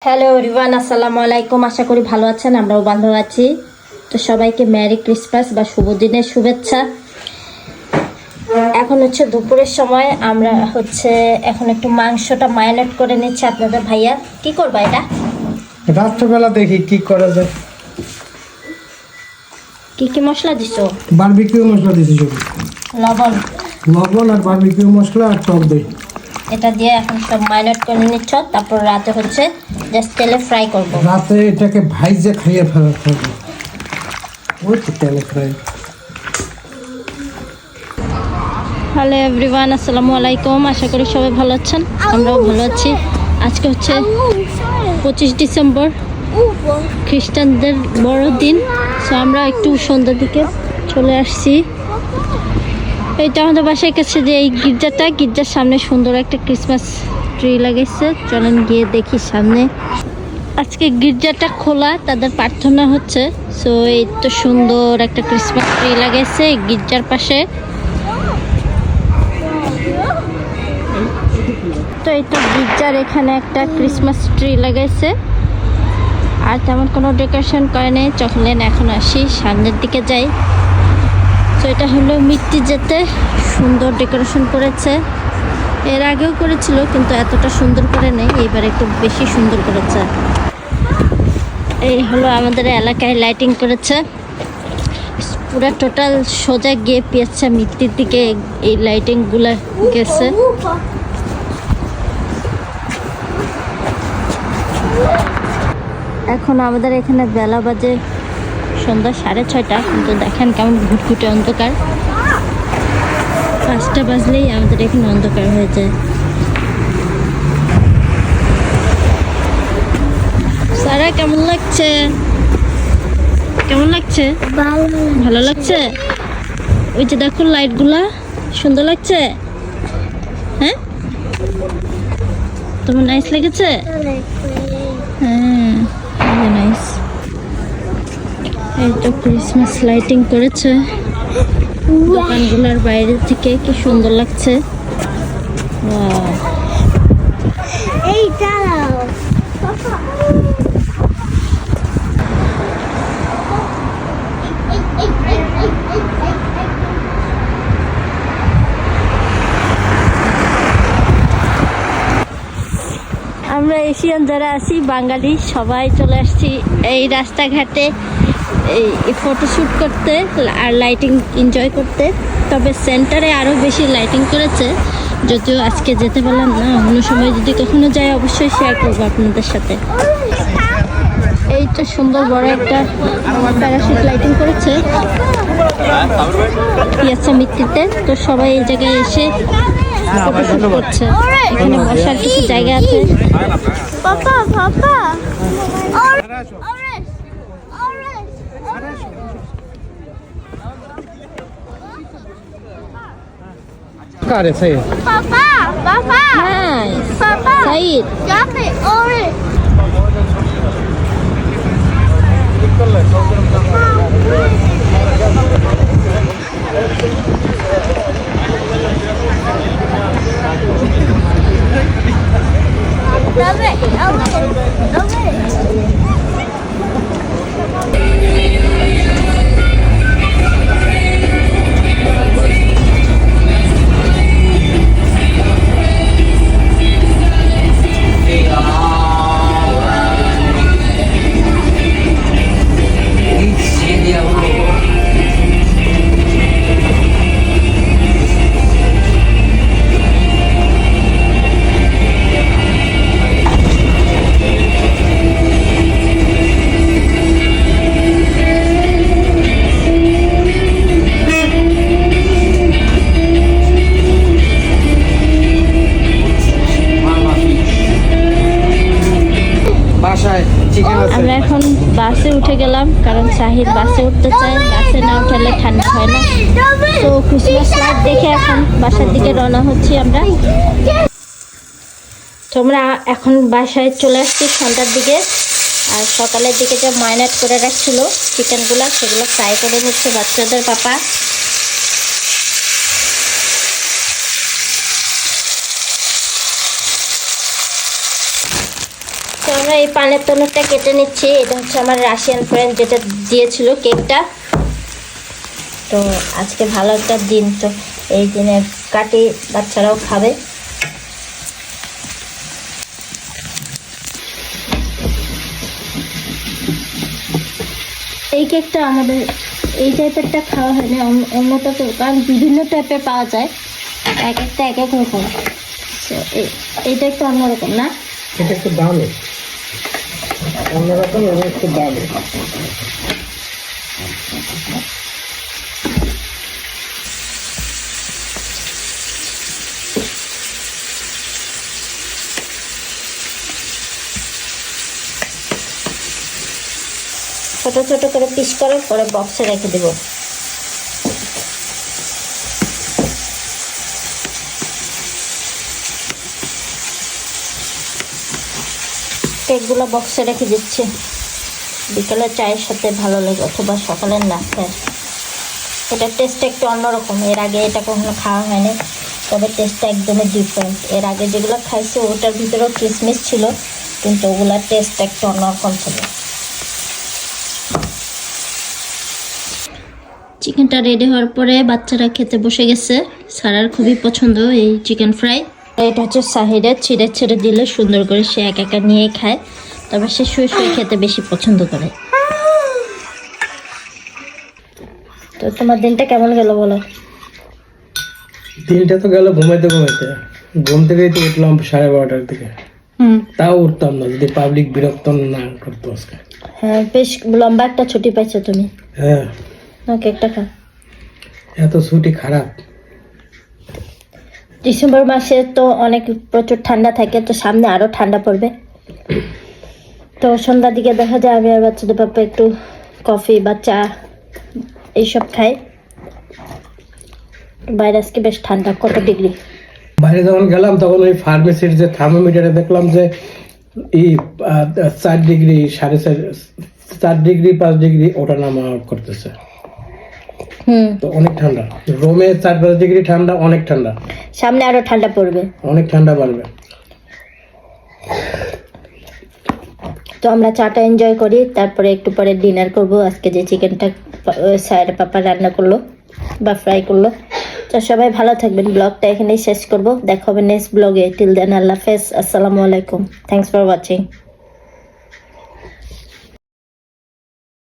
Hello everyone, আসসালামু আলাইকুম। আশা করি ভালো আছেন, আমরাও ভালো আছি। তো সবাইকে মেরি ক্রিসমাস বা শুভ দিনের শুভেচ্ছা। এখন হচ্ছে দুপুরের সময়, আমরা এখন একটু মাংসটা ম্যারিনেট করে নিচ্ছি। আপনাদের ভাইয়া কি করবা এটা? রাত্রেবেলা দেখি কি করা যায়। কি কি মশলা দিছো? বারবিকিউ মশলা দিছি, শুধু লবণ লবণ আর বারবিকিউ মশলা আর টক দই। এটা দিয়ে এখন সব ম্যারিনেট করে নিচ্ছ, তারপর রাতে জাস্ট তেলে ফ্রাই করব। রাতে এটাকে ভাইজে খাইয়ে ফেলাতে হবে। ওই তো তেলে ফ্রাই। হ্যালো এভরিওয়ান, আসসালামু আলাইকুম। আশা করি সবাই ভালো আছেন, আমরাও ভালো আছি। আজকে হচ্ছে 25 ডিসেম্বর, খ্রিস্টানদের বড়দিন। সো আমরা একটু সন্ধ্যার দিকে চলে আসছি। এইটা আমাদের বাসার কাছে যে এই গির্জার সামনে সুন্দর একটা ক্রিসমাস ট্রি লাগাইছে। চলেন গিয়ে দেখি সামনে। আজকে গির্জাটা খোলা, তাদের প্রার্থনা হচ্ছে। সো এই তো সুন্দর একটা ক্রিসমাস ট্রি লাগাইছে গির্জার পাশে। তো এই তো গির্জার এখানে একটা ক্রিসমাস ট্রি লাগাইছে, আর তেমন কোনো ডেকোরেশন করে নেই। চলেন এখন আসি, সামনের দিকে যাই। তো এটা হলো মিট্টি, যেতে সুন্দর ডেকোরেশন করেছে। এর আগেও করেছিল কিন্তু এতটা সুন্দর করে নেই, এইবার একটু বেশি সুন্দর করেছে। এই হলো আমাদের এলাকায় লাইটিং করেছে, পুরো টোটাল সোজা গিয়ে পেয়েছে মিট্টির দিকে এই লাইটিংগুলো গেছে। এখন আমাদের এখানে বেলা বাজে সন্ধ্যা 6:30, কিন্তু দেখেন কেমন ঘুটঘুটে অন্ধকার। 5টা বাজলেই আমাদের এখানে অন্ধকার হয়ে যায়। সারা কেমন লাগছে? কেমন লাগছে? ভালো লাগছে। ওই যে দেখো লাইটগুলা সুন্দর লাগছে। হ্যাঁ, তোমার নাইস লেগেছে? হ্যাঁ, নাইস। এই তো ক্রিসমাস লাইটিং করেছে দোকানগুলোর বাইরে থেকে, কি সুন্দর লাগছে। এই দাঁড়াও, আমরা এশিয়ান যারা আছি, বাঙালি সবাই চলে আসছি এই রাস্তাঘাটে এই ফটোশ্যুট করতে আর লাইটিং এনজয় করতে। তবে সেন্টারে আরও বেশি লাইটিং করেছে, যদিও আজকে যেতে পারলাম না। অন্য সময় যদি কখনো যাই অবশ্যই শেয়ার করবো আপনাদের সাথে। এই তো সুন্দর বড় একটা প্যারাশুট লাইটিং করেছে পিয়াসা মিত্তিতে। তো সবাই এই জায়গায় এসে ফটোশ্যুট করছে। এখানে বসার কিছু জায়গা আছে। পাপা পাপা কারে সেই পাপা পাপা Nice. পাপা Said. যাবে orange যাবে যাবে বাসায় চিকেন আছে। আমরা এখন বাসে উঠে গেলাম, কারণ শাহিদ বাসে উঠতে চায়। বাসে না উঠালে ঠান্ডা হয় না। তো ক্রিসমাস লাইট দেখে এখন বাসার দিকে রওনা হচ্ছি আমরা। তোমরা এখন বাসায় চলে আসছি সন্ধ্যার দিকে। আর সকালের দিকে যে ম্যারিনেট করে রাখছিল চিকেনগুলো, সেগুলো ফ্রাই করে নিচ্ছে বাচ্চাদের পাপা। তো আমরা এই পানের তনরটা কেটে নিচ্ছি। এটা হচ্ছে আমার রাশিয়ান ফ্রেন্ড যেটা দিয়েছিল কেকটা। তো আজকে ভালো একটা দিন, তো এই দিনে কাটি, বাচ্চারাও খাবে। এই কেকটা আমাদের এই টাইপেরটা খাওয়া হয় না, অন্যটা তো কারণ বিভিন্ন টাইপের পাওয়া যায়, এক একটা এক এক রকম। তো এইটা একটু অন্যরকম না, এটা একটু দামি, অন্যরকম এবং একটু দামি। ছোট ছোট করে পিস করে পরে বক্সে রেখে দেব। কেকগুলো বক্সে রেখে দিচ্ছি, বিকেলে চায়ের সাথে ভালো লাগে অথবা সকালের নাস্তায়। এটার টেস্টটা একটু অন্যরকম, এর আগে এটা কখনো খাওয়া হয়নি, তবে টেস্টটা একদমই ডিফারেন্ট। এর আগে যেগুলো খাইছি ওটার ভিতরেও কিশমিশ ছিল, কিন্তু ওগুলোর টেস্টটা একটু অন্যরকম ছিল। চিকেনটা রেডি হওয়ার পরে বাচ্চারা খেতে বসে গেছে। সারার খুবই পছন্দ এই চিকেন ফ্রাই। এটা হচ্ছে সাহিদের, ছিঁড়ে ছিঁড়ে দিলে সুন্দর করে সে একা একা নিয়ে খায়, তবে সে শুয়ে শুয়ে খেতে বেশি পছন্দ করে। তো তোমার দিনটা কেমন গেল বলো? দিনটা তো গেল ঘুমাইতে ঘুমাইতে, ঘুম থেকেই তো উঠলাম 12:30টার দিকে। তাও উঠতাম না যদি পাবলিক বিরক্ত না করতো আজকে। হ্যাঁ, বেশ লম্বা একটা ছুটি পাইছো তুমি। হ্যাঁ, কেকটা খা। এত ছুটি খারাপ। ডিসেম্বর মাসে তো অনেক প্রচুর ঠান্ডা থাকে, তো সামনে আরো ঠান্ডা পড়বে। তো সন্ধ্যার দিকে দেখা যায় আমি আর বাচ্চাদের পাপা একটু কফি বা চা এইসব খাই। বাইরে আজকে বেশ ঠান্ডা, কত ডিগ্রি? বাইরে যখন গেলাম তখন ওই ফার্মেসির যে থার্মোমিটারে দেখলাম যে 4 ডিগ্রি, 4.5 ডিগ্রি 5 ডিগ্রি ওটা নামা করতেছে। তো অনেক ঠান্ডা, রোমে 4-5 ডিগ্রি ঠান্ডা, অনেক ঠান্ডা। সামনে আরো ঠান্ডা পড়বে, অনেক ঠান্ডা বাড়বে। তো আমরা চাটা এনজয় করি, তারপরে একটু পরে ডিনার করব। আজকে যে চিকেনটা স্যার পাপা রান্না করলো বা ফ্রাই করলো। তো সবাই ভালো থাকবেন, ব্লগটা এখানেই শেষ করব। দেখা হবে নেক্সট ব্লগে। টিল দেন আল্লাহ হাফেজ, আসসালামু আলাইকুম, থ্যাংকস ফর ওয়াচিং।